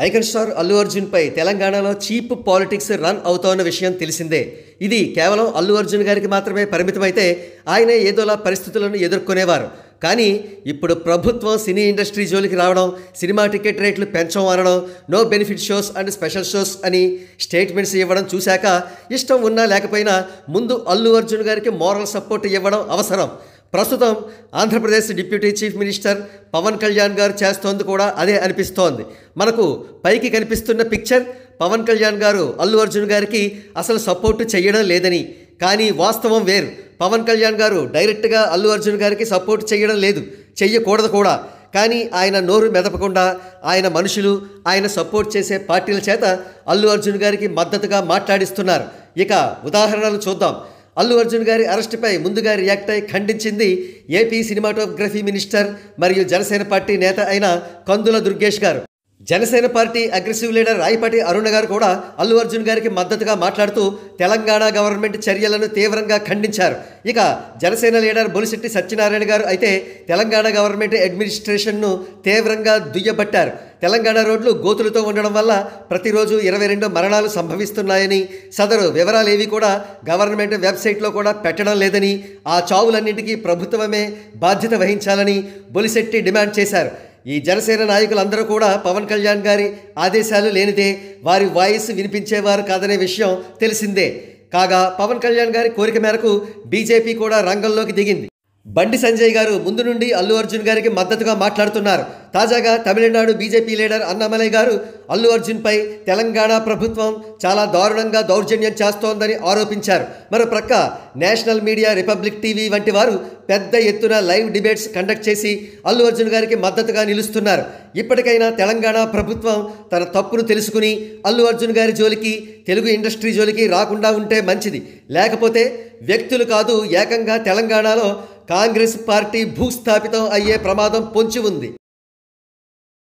Icon star Allu Arjun పై తెలంగాణలో cheap politics run అవుతోన్న విషయం తెలిసిందే. ఇది కేవలం అల్లు అర్జున్ గారికి మాత్రమే పరిమితమైతే ఆయన ఏదోలా పరిస్థితులను ఎదుర్కొనేవారు. కానీ ఇప్పుడు ప్రభుత్వం సినీ ఇండస్ట్రీ జోలికి రావడం, సినిమా టికెట్ రేట్లు పెంచడం అనడం, no benefit shows and special shows అని స్టేట్మెంట్స్ ఇవ్వడం చూశాక ఇష్టం ఉన్నా లేకపోయినా ముందు అల్లు అర్జున్ గారికి మోరల్ సపోర్ట్ ఇవ్వడం అవసరం. ప్రస్తుతం Andhra Pradesh deputy chief minister Pawan Kalyan గారు చేస్తోంది కూడా అదే అనిపిస్తోంది. మనకు పైకి కనిపిస్తున్న పిక్చర్ పవన్ కళ్యాణ్ గారు అల్లు అర్జున్ గారికి అసలు సపోర్టు చేయడం లేదని, కానీ వాస్తవం వేరు. పవన్ కళ్యాణ్ గారు డైరెక్ట్గా అల్లు అర్జున్ గారికి సపోర్ట్ చేయడం లేదు, చెయ్యకూడదు కూడా. కానీ ఆయన నోరు మెదపకుండా ఆయన మనుషులు, ఆయన సపోర్ట్ చేసే పార్టీల చేత అల్లు అర్జున్ గారికి మద్దతుగా మాట్లాడిస్తున్నారు. ఇక ఉదాహరణలు చూద్దాం. అల్లు అర్జున్ గారి అరెస్టుపై ముందుగా రియాక్ట్ అయి ఖండించింది ఏపీ సినిమాటోగ్రఫీ మినిస్టర్ మరియు జనసేన పార్టీ నేత అయిన కందుల దుర్గేష్ గారు. Janasena party aggressive leader Rayapati Aruna గారు కూడా అల్లు అర్జున్ గారికి మద్దతుగా మాట్లాడుతూ తెలంగాణ గవర్నమెంట్ చర్యలను తీవ్రంగా ఖండించారు. ఇక జనసేన లీడర్ బొలిశెట్టి సత్యనారాయణ గారు అయితే తెలంగాణ గవర్నమెంట్ అడ్మినిస్ట్రేషన్ను తీవ్రంగా దుయ్యబట్టారు. తెలంగాణ రోడ్లు గోతులతో ఉండడం వల్ల ప్రతిరోజు 22 మరణాలు సంభవిస్తున్నాయని, సదరు వివరాలేవి కూడా గవర్నమెంట్ వెబ్సైట్లో కూడా పెట్టడం లేదని, ఆ చావులన్నింటికీ ప్రభుత్వమే బాధ్యత వహించాలని బొలిశెట్టి డిమాండ్ చేశారు. ఈ జనసేన నాయకులందరూ కూడా పవన్ కళ్యాణ్ గారి ఆదేశాలు లేనిదే వారి వాయిస్ వినిపించేవారు కాదనే విషయం తెలిసిందే. కాగా పవన్ కళ్యాణ్ గారి కోరిక మేరకు బీజేపీ కూడా రంగంలోకి దిగింది. బండి సంజయ్ గారు ముందు నుండి అల్లు అర్జున్ గారికి మద్దతుగా మాట్లాడుతున్నారు. తాజాగా తమిళనాడు బీజేపీ లీడర్ అన్నామలై గారు అల్లు అర్జున్పై తెలంగాణ ప్రభుత్వం చాలా దారుణంగా దౌర్జన్యం చేస్తోందని ఆరోపించారు. మరోప్రక్క నేషనల్ మీడియా, రిపబ్లిక్ టీవీ వంటి వారు పెద్ద ఎత్తున లైవ్ డిబేట్స్ కండక్ట్ చేసి అల్లు అర్జున్ గారికి మద్దతుగా నిలుస్తున్నారు. ఇప్పటికైనా తెలంగాణ ప్రభుత్వం తన తప్పును తెలుసుకుని అల్లు అర్జున్ గారి జోలికి, తెలుగు ఇండస్ట్రీ జోలికి రాకుండా ఉంటే మంచిది. లేకపోతే వ్యక్తులు కాదు, ఏకంగా తెలంగాణలో కాంగ్రెస్ పార్టీ భూస్థాపితం అయ్యే ప్రమాదం పొంచి ఉంది.